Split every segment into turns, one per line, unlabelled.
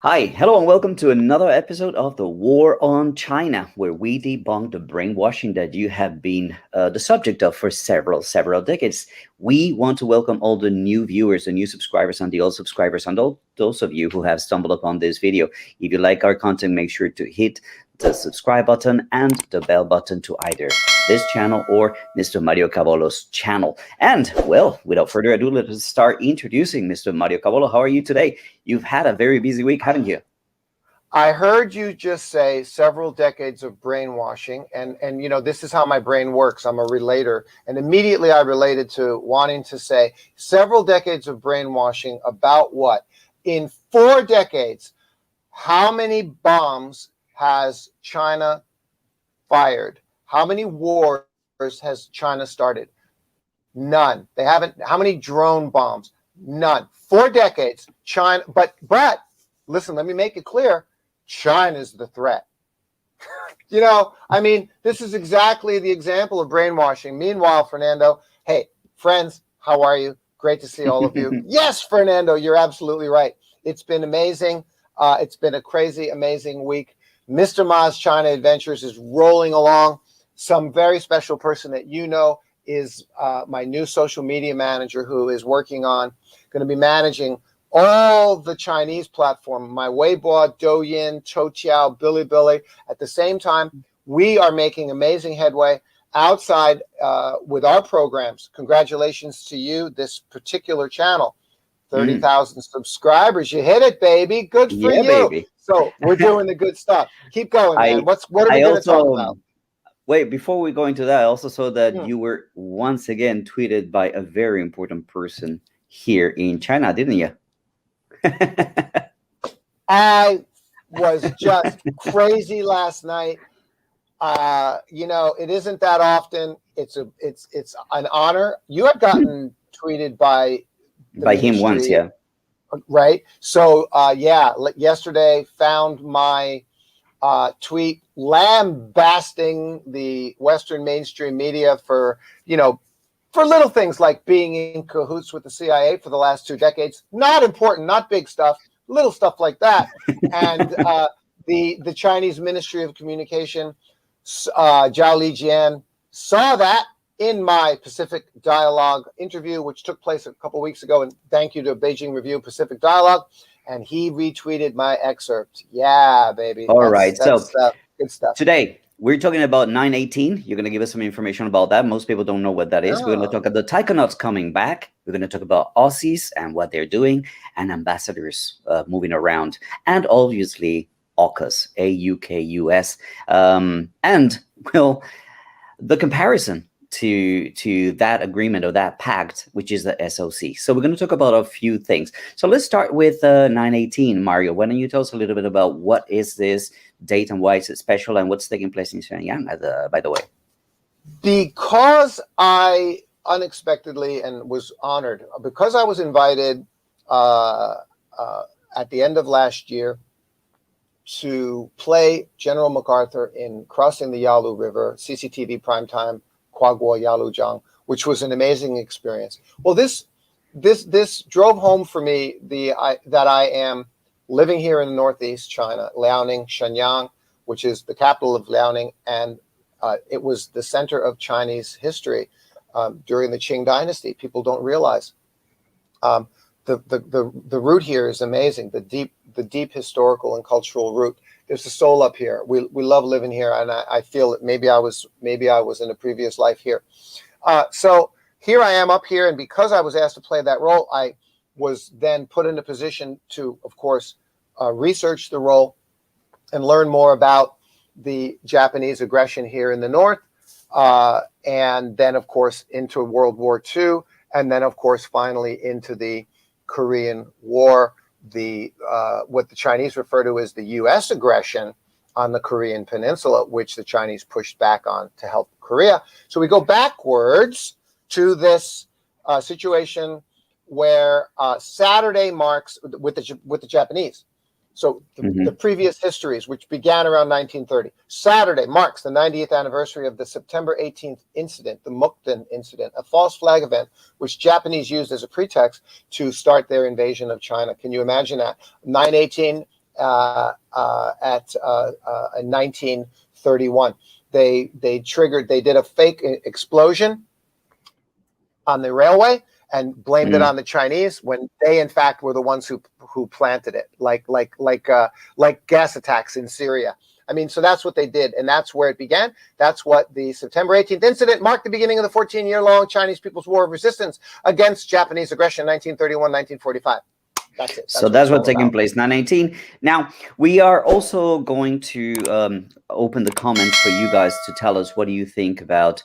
Hi, hello, and welcome to another episode of the War on China, where we debunk the brainwashing that you have been the subject of for several decades. We want to welcome all the new viewers, the new subscribers, and the old subscribers, and all those of you who have stumbled upon this video. If you like our content, make sure to hit the subscribe button and the bell button to either this channel or Mr. Mario Cavolo's channel. And well, without further ado, let us start introducing Mr. Mario Cavolo. How are you today? You've had a very busy week, haven't you?
I heard you just say several decades of brainwashing, and this is how my brain works. I'm a relator, and immediately I related to wanting to say several decades of brainwashing about what? In 4 decades, how many bombs has China fired? How many wars has China started? None. They haven't. How many drone bombs? None. 4 decades, China. But Brett, listen, let me make it clear. China's the threat. This is exactly the example of brainwashing. Meanwhile, Fernando, hey, friends, how are you? Great to see all of you. Yes, Fernando, you're absolutely right. It's been amazing. It's been a crazy, amazing week. Mr. Ma's China Adventures is rolling along. Some very special person that you know is my new social media manager who is going to be managing all the Chinese platform, my Weibo, Douyin, Toutiao, Bilibili. At the same time, we are making amazing headway outside with our programs. Congratulations to you, this particular channel. 30,000 subscribers. You hit it, baby. Good for you.
Baby.
So we're doing the good stuff. Keep going, man. What are we going to talk about?
Wait, before we go into that, I also saw that you were once again tweeted by a very important person here in China, didn't you?
I was just crazy last night. It isn't that often. It's an honor. You have gotten tweeted by
him once, yeah.
Right. So yesterday found my tweet lambasting the Western mainstream media for little things like being in cahoots with the CIA for the last 2 decades. Not important, not big stuff, little stuff like that. And the Chinese Ministry of Communication, Zhao Lijian, saw that in my Pacific Dialogue interview, which took place a couple weeks ago. And thank you to Beijing Review Pacific Dialogue. And he retweeted my excerpt. Yeah, baby.
All right. So
good stuff.
Today, we're talking about 918. You're going to give us some information about that. Most people don't know what that is. We're going to talk about the taikonauts coming back. We're going to talk about Aussies and what they're doing, and ambassadors moving around, and obviously AUKUS, AUKUS, and well, the comparison to that agreement or that pact, which is the SOC. So we're going to talk about a few things. So let's start with 918. Mario, why don't you tell us a little bit about what is this date and why is it special and what's taking place in Shenyang, by the way?
Because I unexpectedly and was honored, because I was invited at the end of last year to play General MacArthur in Crossing the Yalu River, CCTV primetime, Kwaguo Yalujiang, which was an amazing experience. Well, this drove home for me that I am living here in northeast China, Liaoning, Shenyang, which is the capital of Liaoning, and it was the center of Chinese history during the Qing dynasty. People don't realize the root here is amazing. The deep historical and cultural root. There's a soul up here. We love living here, and I feel that maybe I was in a previous life here. So here I am up here, and because I was asked to play that role, I was then put in a position to, of course, research the role and learn more about the Japanese aggression here in the north, and then, of course, into World War II, and then, of course, finally into the Korean War. What the Chinese refer to as the U.S. aggression on the Korean Peninsula, which the Chinese pushed back on to help Korea. So we go backwards to this situation where Saturday marks with the Japanese. So the previous histories, which began around 1930, Saturday marks the 90th anniversary of the September 18th incident, the Mukden incident, a false flag event, which Japanese used as a pretext to start their invasion of China. Can you imagine that? 9/18, in 1931. They did a fake explosion on the railway and blamed it on the Chinese when they, in fact, were the ones who planted it, like gas attacks in Syria. I mean, so that's what they did, and that's where it began. That's what the September 18th incident marked the beginning of the 14-year-long Chinese People's War of Resistance against Japanese aggression, 1931-1945. That's it.
So that's what's taking place, 9/18. Now, we are also going to open the comments for you guys to tell us what do you think about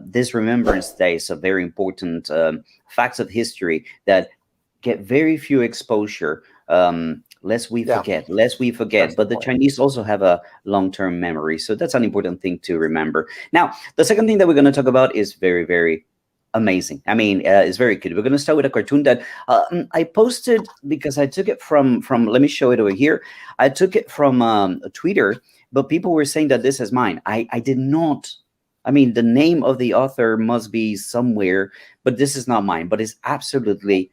this Remembrance Day. So very important facts of history that get very few exposure. Lest we forget. But the Chinese also have a long-term memory. So that's an important thing to remember. Now, the second thing that we're going to talk about is very, very amazing. I mean, it's very good. We're going to start with a cartoon that I posted because I took it from, let me show it over here. I took it from Twitter, but people were saying that this is mine. I did not. I mean, the name of the author must be somewhere, but this is not mine. But it's absolutely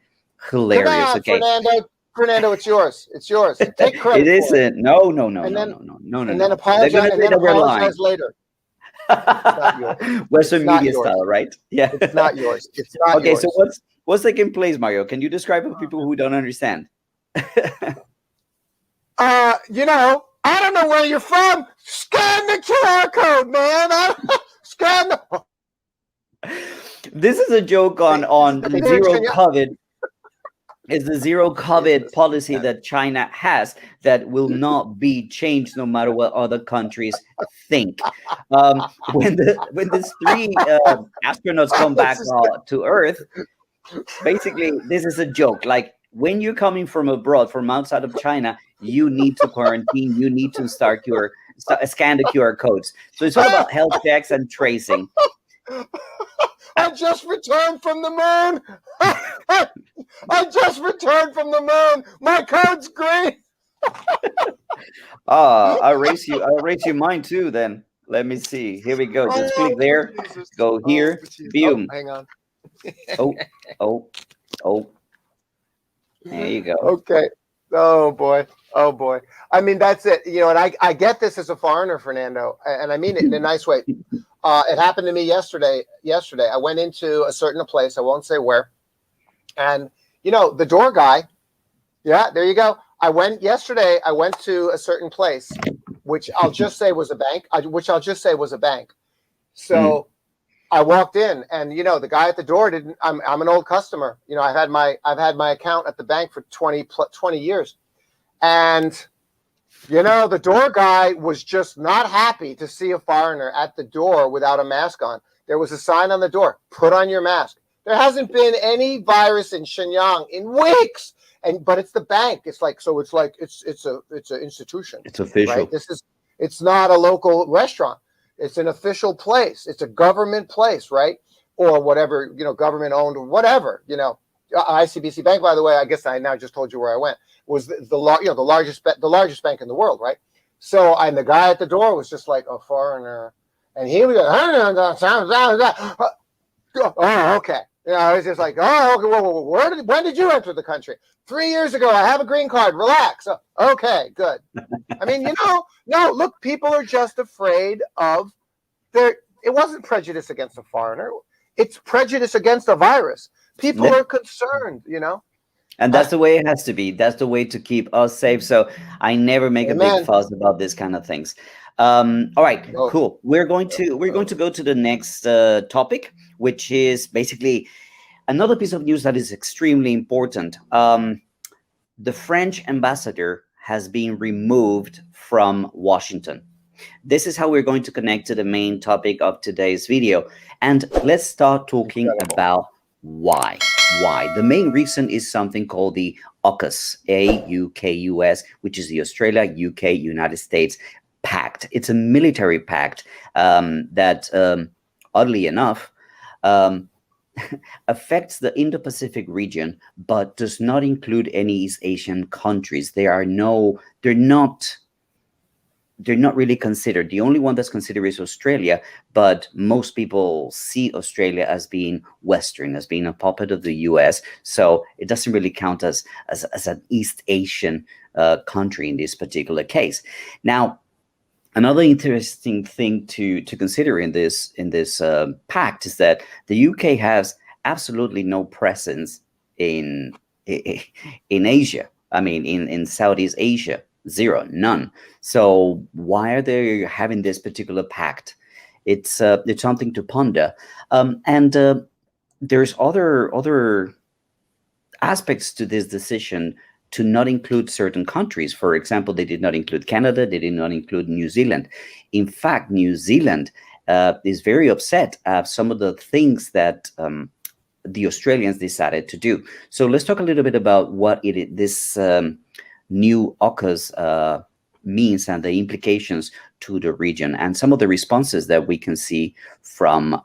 hilarious.
Come on,
okay.
Fernando, it's yours. It's yours. Take credit.
It isn't. No.
And then apologize later.
Western media style, right? Yeah.
It's not yours. It's not
okay,
yours.
so what's taking place, Mario? Can you describe it for people who don't understand?
I don't know where you're from. Scan the QR code, man. Scan the...
This is a joke on the zero COVID. It's the zero COVID policy that China has that will not be changed no matter what other countries think. When these three astronauts come back to Earth, basically this is a joke. Like when you're coming from abroad, from outside of China, you need to quarantine. You need to scan the QR codes. So it's all about health checks and tracing.
I just returned from the moon. I just returned from the moon. My code's green.
I'll raise you mine too then. Let me see. Here we go. Just click there. Go here. Boom.
Hang on.
Oh. There you go.
Okay. Oh boy. I mean, that's it. And I get this as a foreigner, Fernando, and I mean it in a nice way. It happened to me yesterday. I went into a certain place. I won't say where. And, the door guy. Yeah, there you go. Yesterday, I went to a certain place, which I'll just say was a bank. So I walked in and, the guy at the door I'm an old customer. I've had my account at the bank for 20 years. And, the door guy was just not happy to see a foreigner at the door without a mask on. There was a sign on the door, put on your mask. There hasn't been any virus in Shenyang in weeks. But it's the bank. It's an institution.
It's official.
Right? It's not a local restaurant. It's an official place. It's a government place, right? Or whatever, government owned or whatever, ICBC Bank, by the way, I guess I now just told you where I went, was the largest bank in the world, right? So, and the guy at the door was just like a foreigner, and he was oh, okay. It's just like, oh, okay. Well, when did you enter the country? 3 years ago. I have a green card. Relax. Okay, good. I mean, no. Look, people are just afraid of it wasn't prejudice against a foreigner. It's prejudice against a virus. People are concerned,
And that's the way it has to be. That's the way to keep us safe. So I never make a big fuss about this kind of things. All right, cool. We're going to go to the next topic, which is basically another piece of news that is extremely important. The French ambassador has been removed from Washington. This is how we're going to connect to the main topic of today's video. And let's start talking about why. The main reason is something called the AUKUS, AUKUS, which is the Australia, UK, United States pact. It's a military pact that, oddly enough, affects the Indo-Pacific region, but does not include any East Asian countries. They're not they're not really considered. The only one that's considered is Australia, but most people see Australia as being Western, as being a puppet of the US. So it doesn't really count as an East Asian country in this particular case. Now, another interesting thing to consider in this pact is that the UK has absolutely no presence in in Asia. I mean, in Southeast Asia, zero, none. So why are they having this particular pact? It's something to ponder. And there's other aspects to this decision to not include certain countries. For example, they did not include Canada. They did not include New Zealand. In fact, New Zealand is very upset at some of the things that the Australians decided to do. So let's talk a little bit about what this new AUKUS means and the implications to the region, and some of the responses that we can see from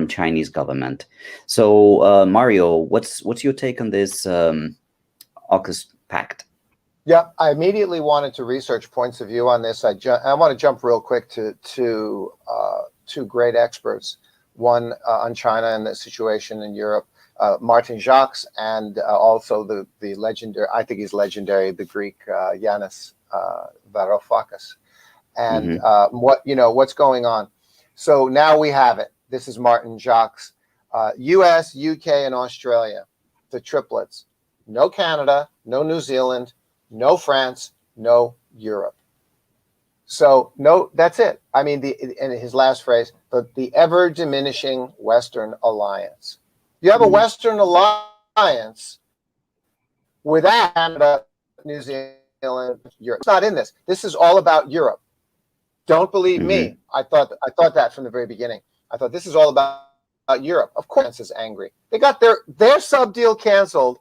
Chinese government. So Mario, what's your take on this AUKUS pact?
Yeah, I immediately wanted to research points of view on this. I want to jump real quick to two great experts. One on China and the situation in Europe, Martin Jacques, and also the legendary, I think he's legendary, the Greek Yanis Varoufakis. And what's going on. So now we have it. This is Martin Jacques, US, UK, and Australia, the triplets. No Canada, no New Zealand, no France, no Europe. So no, that's it. I mean, in his last phrase, the ever diminishing Western alliance. You have a Western alliance without Canada, New Zealand, Europe. It's not in this. This is all about Europe. Don't believe me. I thought that from the very beginning. I thought this is all about Europe. Of course, France is angry. They got their sub deal canceled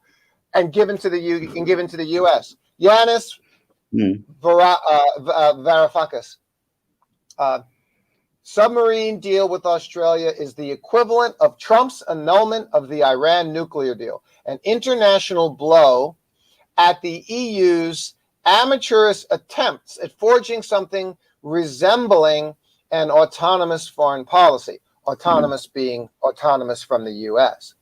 and given to the U.S. Yanis Varoufakis. Submarine deal with Australia is the equivalent of Trump's annulment of the Iran nuclear deal, an international blow at the EU's amateurish attempts at forging something resembling an autonomous foreign policy, autonomous being autonomous from the U.S.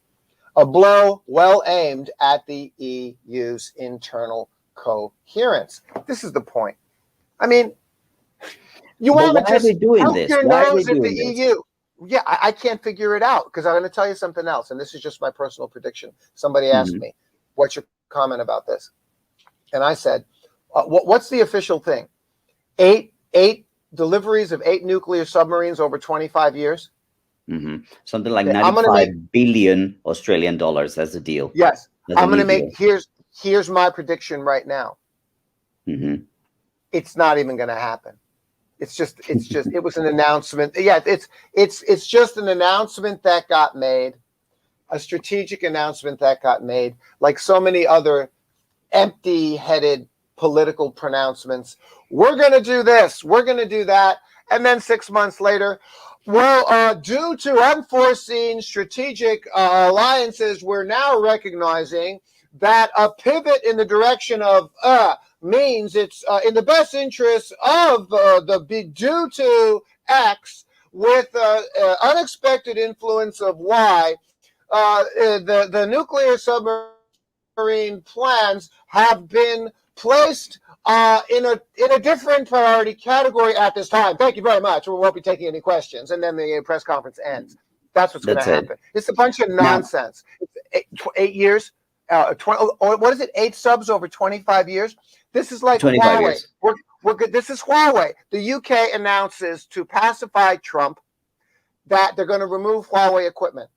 A blow well aimed at the EU's internal coherence. This is the point. I mean, you want to just help your nose at the EU. Yeah, I can't figure it out because I'm going to tell you something else, and this is just my personal prediction. Somebody asked me, what's your comment about this? And I said, what's the official thing? Eight deliveries of 8 nuclear submarines over 25 years?
Something like 95 billion Australian dollars. That's the deal.
Yes. I'm going to make, here's my prediction right now. It's not even going to happen. It's just, it was an announcement. Yeah, it's just an announcement that got made, a strategic announcement that got made, like so many other empty-headed political pronouncements. We're going to do this. We're going to do that. And then 6 months later, well, due to unforeseen strategic alliances, we're now recognizing that a pivot in the direction of means it's in the best interest of due to X with unexpected influence of Y. The nuclear submarine plans have been placed in a different priority category at this time. Thank you very much. We won't be taking any questions. And then the press conference ends. That's what's going to happen. It's a bunch of nonsense. It's 8 years. 20, what is it? 8 subs over 25 years. This is like Huawei. We're good. This is Huawei. The UK announces to pacify Trump that they're going to remove Huawei equipment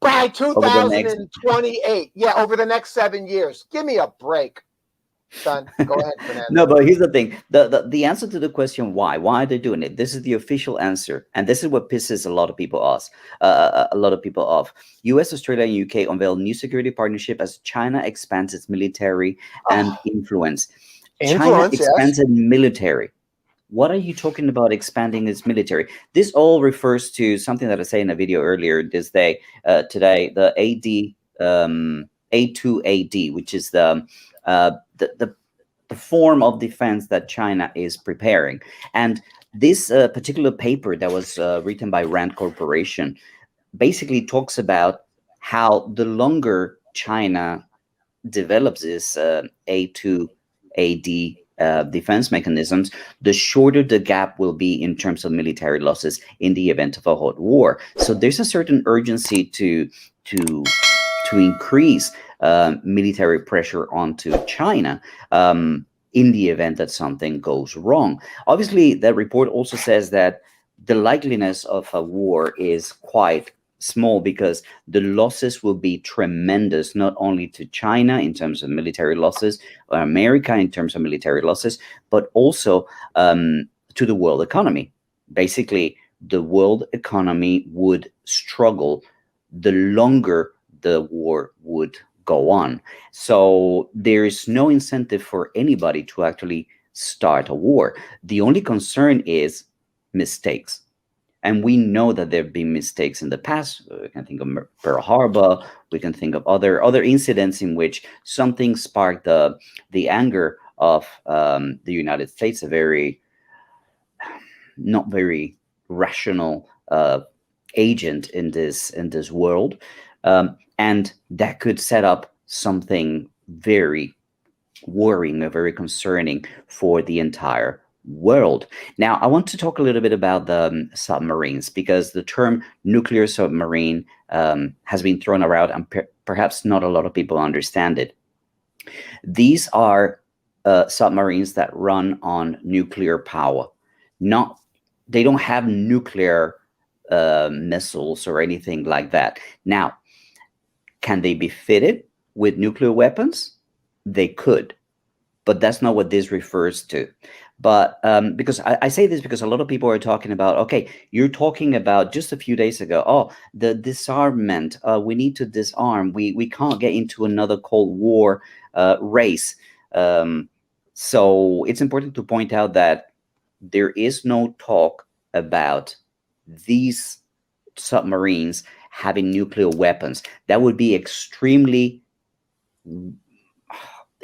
by 2028. Yeah, over the next 7 years. Give me a break. Son, go ahead, Fernando.
No, but here's the thing. The answer to the question why are they doing it? This is the official answer, and this is what pisses a lot of people off. U.S., Australia, and UK unveil new security partnership as China expands its military and influence. China expands its military. What are you talking about expanding its military? This all refers to something that I said in a video earlier today, the A2AD, which is the form of defense that China is preparing. And this particular paper that was written by Rand Corporation basically talks about how the longer China develops this A2AD defense mechanisms, the shorter the gap will be in terms of military losses in the event of a hot war. So there's a certain urgency to increase military pressure onto China in the event that something goes wrong. Obviously, that report also says that the likeliness of a war is quite small because the losses will be tremendous, not only to China in terms of military losses, or America in terms of military losses, but also to the world economy. Basically, the world economy would struggle the longer the war would go on. So there is no incentive for anybody to actually start a war. The only concern is mistakes. And we know that there have been mistakes in the past. We can think of Pearl Harbor. We can think of other incidents in which something sparked the anger of the United States, a very not very rational agent in this world, and that could set up something very worrying, very concerning for the entire world. Now, I want to talk a little bit about the submarines, because the term nuclear submarine has been thrown around, and perhaps not a lot of people understand it. These are submarines that run on nuclear power. They don't have nuclear missiles or anything like that. Now, can they be fitted with nuclear weapons? They could, but that's not what this refers to. But because I say this because a lot of people are talking about, okay, you're talking about just a few days ago, oh, the disarmament, we need to disarm. We can't get into another Cold War race. So it's important to point out that there is no talk about these submarines having nuclear weapons. That would be extremely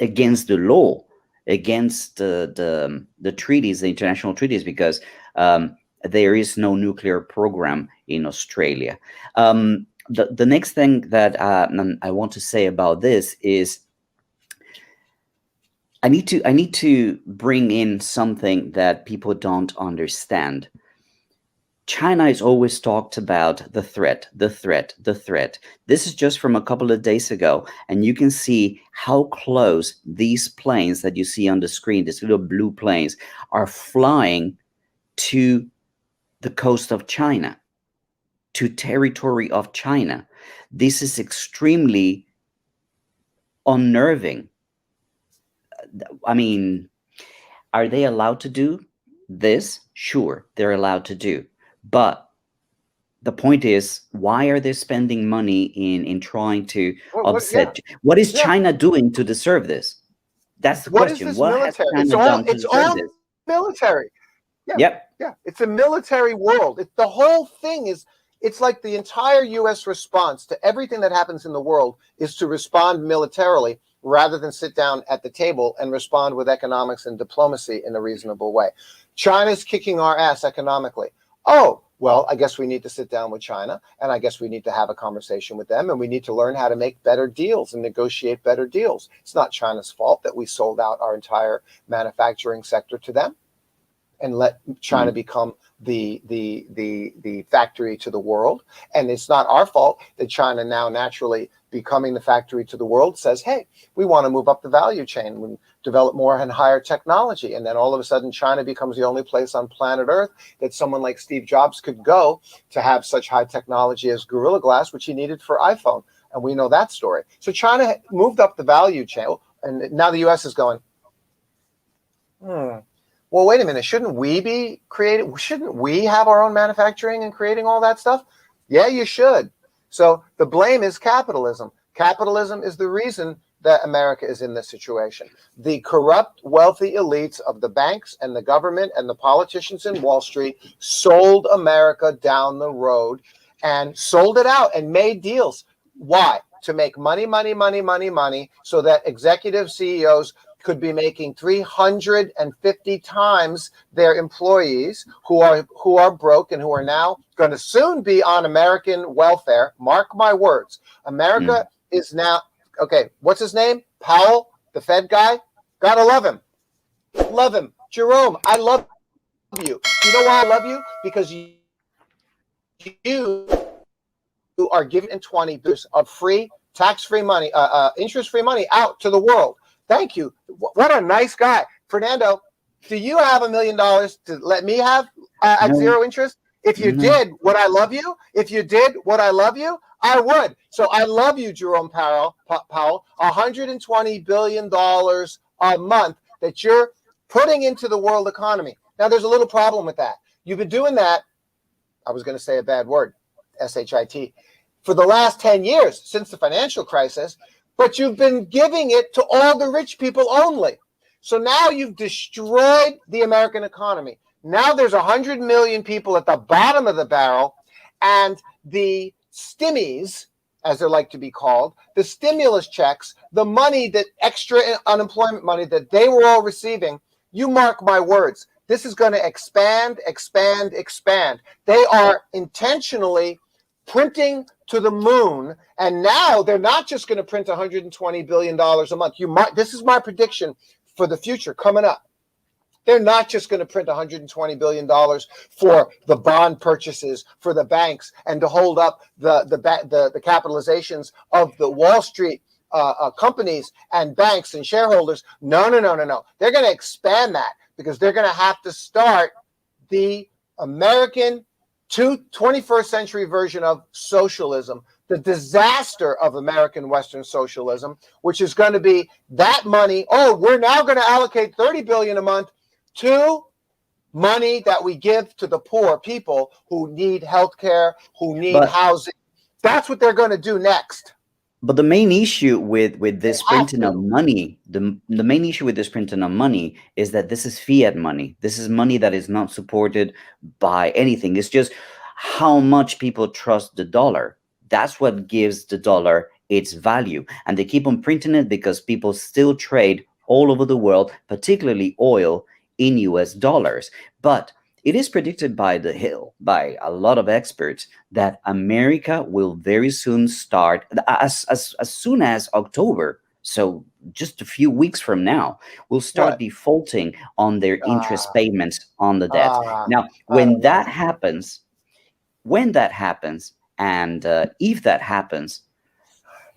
against the law, against the treaties, the international treaties, because there is no nuclear program in Australia. The next thing that I want to say about this is I need to bring in something that people don't understand. China has always talked about the threat, the threat, the threat. This is just from a couple of days ago, and you can see how close these planes that you see on the screen, these little blue planes, are flying to the coast of China, to territory of China. This is extremely unnerving. I mean, are they allowed to do this? Sure, they're allowed to do. But the point is, why are they spending money in trying to upset? What is China doing to deserve this? That's the question. What has China done to deserve this?
Military. Yeah.
Yep.
Yeah. It's a military world. The whole thing is, it's like the entire U.S. response to everything that happens in the world is to respond militarily rather than sit down at the table and respond with economics and diplomacy in a reasonable way. China's kicking our ass economically. Oh, well, I guess we need to sit down with China, and I guess we need to have a conversation with them, and we need to learn how to make better deals and negotiate better deals. It's not China's fault that we sold out our entire manufacturing sector to them and let China become the factory to the world. And it's not our fault that China now naturally becoming the factory to the world says, hey, we want to move up the value chain, we develop more and higher technology. And then all of a sudden, China becomes the only place on planet Earth that someone like Steve Jobs could go to have such high technology as Gorilla Glass, which he needed for iPhone. And we know that story. So China moved up the value chain. And now the U.S. is going, well, wait a minute. Shouldn't we be creating? Shouldn't we have our own manufacturing and creating all that stuff? Yeah, you should. So the blame is capitalism. Capitalism is the reason that America is in this situation. The corrupt, wealthy elites of the banks and the government and the politicians in Wall Street sold America down the road and sold it out and made deals. Why? To make money, money, money, money, money, so that executive CEOs could be making 350 times their employees who are broke and who are now going to soon be on American welfare. Mark my words. America is now, okay, what's his name? Powell, the Fed guy? Gotta love him. Love him. Jerome, I love you. You know why I love you? Because you are giving 20 of free, tax-free money, interest-free money out to the world. Thank you. What a nice guy. Fernando, do you have $1 million to let me have at zero interest? If you did, would I love you? If you did, would I love you? I would. So I love you, Jerome Powell. $120 billion a month that you're putting into the world economy. Now, there's a little problem with that. You've been doing that, I was going to say a bad word, S-H-I-T, for the last 10 years since the financial crisis, but you've been giving it to all the rich people only. So now you've destroyed the American economy. Now there's 100 million people at the bottom of the barrel, and the stimmies, as they're like to be called, the stimulus checks, the money, that extra unemployment money that they were all receiving, you mark my words, this is going to expand, expand, expand. They are intentionally printing to the moon, and now they're not just going to print $120 billion a month. This is my prediction for the future coming up. They're not just going to print $120 billion for the bond purchases for the banks and to hold up the capitalizations of the Wall Street companies and banks and shareholders. No. They're going to expand that because they're going to have to start the American 21st century version of socialism, the disaster of American Western socialism, which is going to be that money. Oh, we're now going to allocate $30 billion a month to money that we give to the poor people who need health care, who need housing. That's what they're going to do next.
But the main issue with this printing of money, the main issue with this printing of money is that this is fiat money. This is money that is not supported by anything. It's just how much people trust the dollar. That's what gives the dollar its value. And they keep on printing it because people still trade all over the world, particularly oil, in US dollars. But it is predicted by a lot of experts that America will very soon start, as soon as October, so just a few weeks from now, will start defaulting on their interest payments on the debt. Now, when that happens, and if that happens,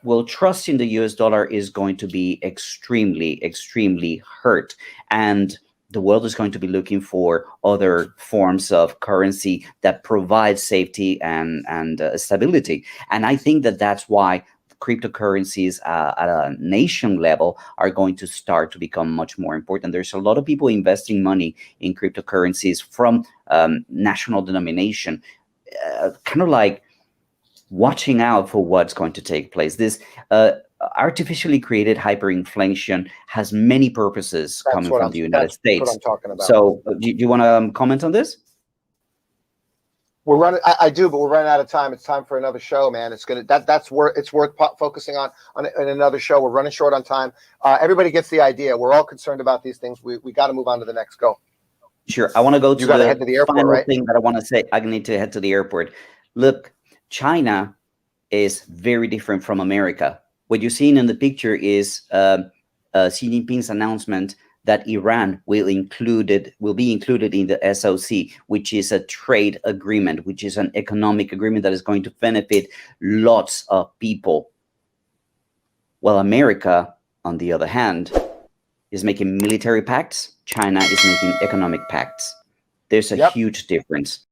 well, trust in the US dollar is going to be extremely, extremely hurt. And the world is going to be looking for other forms of currency that provide safety and stability. And I think that that's why cryptocurrencies at a nation level are going to start to become much more important. There's a lot of people investing money in cryptocurrencies from national denomination, kind of like watching out for what's going to take place. This artificially created hyperinflation has many purposes coming from the United States.
That's what I'm talking about.
So do you want to comment on this?
We're running. I do, but we're running out of time. It's time for another show, man. It's worth focusing on in another show. We're running short on time. Everybody gets the idea. We're all concerned about these things. We got to move on to the next. Go.
Sure. I want to go to
head to the airport,
final
right?
thing that I want to say. I need to head to the airport. Look, China is very different from America. What you're seeing in the picture is Xi Jinping's announcement that Iran will be included in the SOC, which is a trade agreement, which is an economic agreement that is going to benefit lots of people. Well, America, on the other hand, is making military pacts. China is making economic pacts. There's a huge difference.